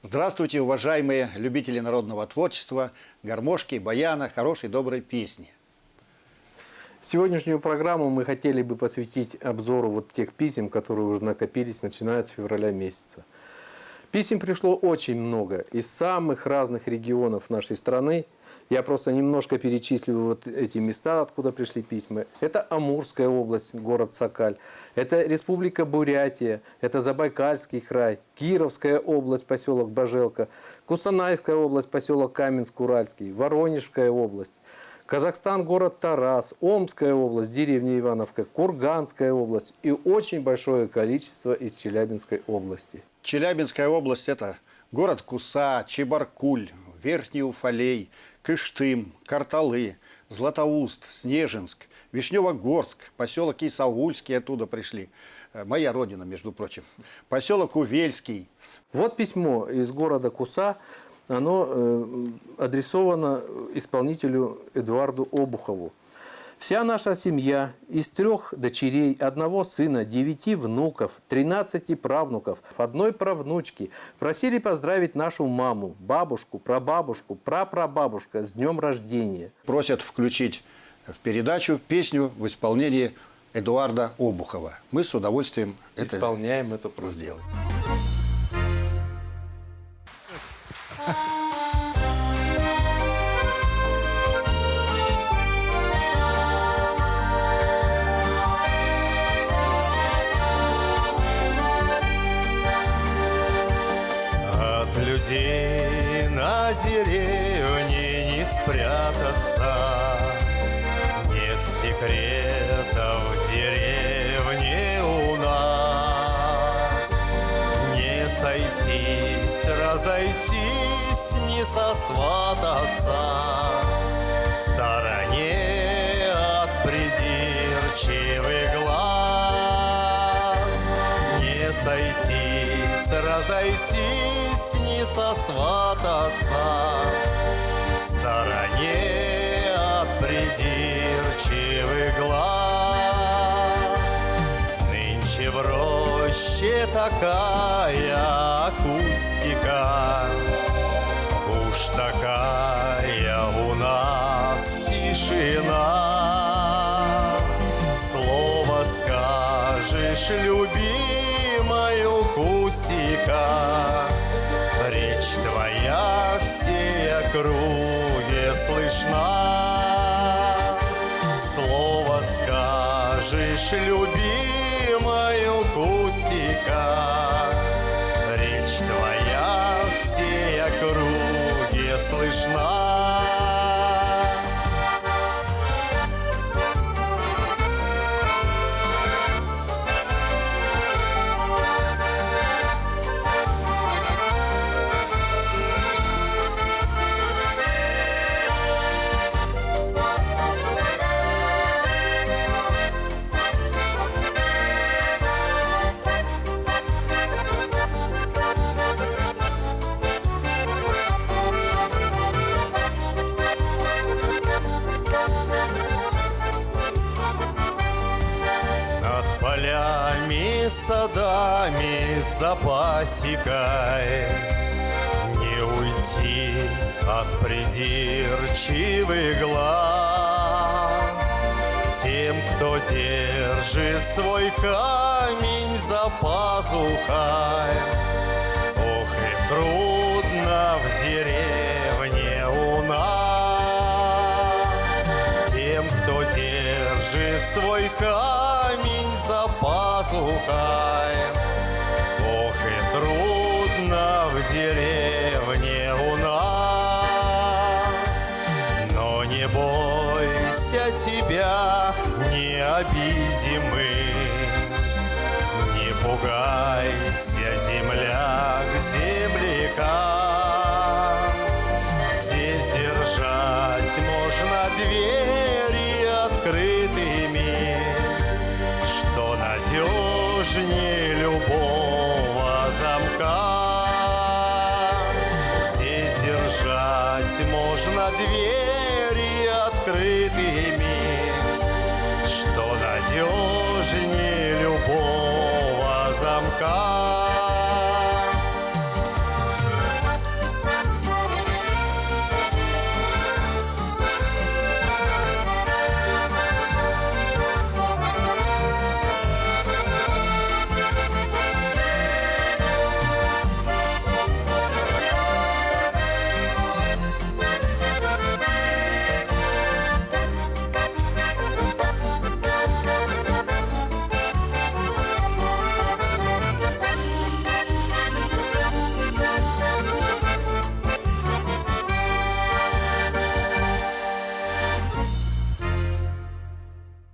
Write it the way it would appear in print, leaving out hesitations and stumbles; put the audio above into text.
Здравствуйте, уважаемые любители народного творчества, гармошки, баяна, хорошей, доброй песни. Сегодняшнюю программу мы хотели бы посвятить обзору вот тех писем, которые уже накопились, начиная с февраля месяца. Писем пришло очень много из самых разных регионов нашей страны. Я просто немножко перечислю вот эти места, откуда пришли письма. Это Амурская область, город Сокаль. Это Республика Бурятия, это Забайкальский край, Кировская область, поселок Божелка, Кустанайская область, поселок Каменск-Уральский, Воронежская область. Казахстан, город Тарас, Омская область, деревня Ивановка, Курганская область и очень большое количество из Челябинской области. Челябинская область – это город Куса, Чебаркуль, Верхний Уфалей, Кыштым, Карталы, Златоуст, Снежинск, Вишнево-Горск, поселок Исаульский, оттуда пришли. Моя родина, между прочим. Поселок Увельский. Вот письмо из города Куса. Оно адресовано исполнителю Эдуарду Обухову. «Вся наша семья из 3 дочерей, 1 сына, 9 внуков, 13 правнуков, 1 правнучки просили поздравить нашу маму, бабушку, прабабушку, прапрабабушку с днем рождения». Просят включить в передачу песню в исполнении Эдуарда Обухова. Мы с удовольствием исполняем это сделаем. От людей на деревне не спрятаться, нет секретов в деревне у нас. Не сойтись, разойтись, не сосвататься в стороне от придирчивых глаз. Не сойтись, разойтись, не сосвататься в стороне от придирчивых глаз. Нынче в роще такая акустика, уж такая у нас тишина. Слово скажешь, любимою Кустика, речь твоя всей округе слышна. Слово скажешь, любимою Кустика, речь твоя всей округе слышна. Полями, садами, за пасекой не уйти от придирчивых глаз. Тем, кто держит свой камень за пазухой, ох и трудно в деревне у нас. Тем, кто держит свой камень за пазухой, ох и трудно в деревне у нас. Но не бойся, тебя не обидим мы, не пугайся, земляк, земляка. Здесь держать можно двери открытыми, что надежнее любого замка. Здесь держать можно двери открытыми, что надежнее любого замка.